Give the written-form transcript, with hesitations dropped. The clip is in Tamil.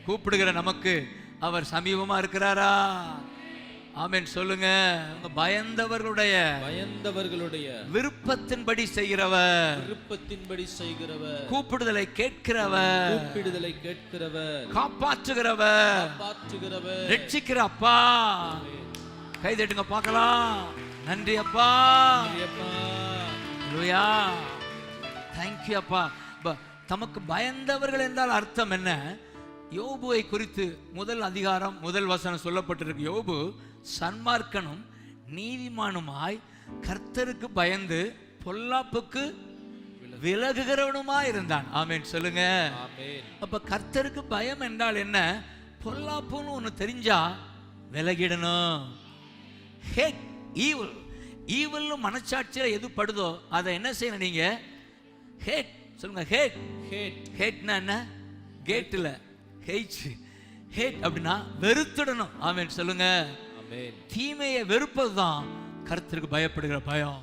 கூப்பிடுகிற நமக்கு அவர் சமீபமா இருக்கிறாரா? ஆமென் சொல்லுங்க. பயந்தவர்களுடைய விருப்பத்தின்படி செய்கிறவர், கூப்பிடுதலை கேட்கிறவர், காப்பாற்றுகிறவர், ரட்சிக்கிற அப்பா. கை தட்டுங்க பார்க்கலாம். நன்றி அப்பா. ஹல்லேலூயா. தேங்க்யூ அப்பா. தமக்கு பயந்தவர்கள் என்றால் அர்த்தம் என்ன? யோபுவை குறித்து முதல் அதிகாரம் முதல் வசனம் சொல்லப்பட்டிருக்கு. யோபு சன்மார்க்கனும் நீதிமானுமாய் கர்த்தருக்கு பயந்து பொல்லாப்புக்கு விலகுகிறவனுமாய் இருந்தான். ஆமென் சொல்லுங்க. அப்ப கர்த்தருக்கு பயம் என்றால் என்ன? பொல்லாப்புன்னு ஒன்று தெரிஞ்சா விலகிடணும். Hate evil. ஈவில் மனச்சாட்சியில் எது படுதோ அதை என்ன செய்யணும் நீங்க? ஹேட் சொல்லுங்க. ஹேட்னா என்ன? கேட்டில் ஹேட் அப்படின்னா வெறுத்துடணும். ஆமென் சொல்லுங்க. தீமையை வெறுப்பது தான் கர்த்தருக்கு பயப்படுகிற பயம்.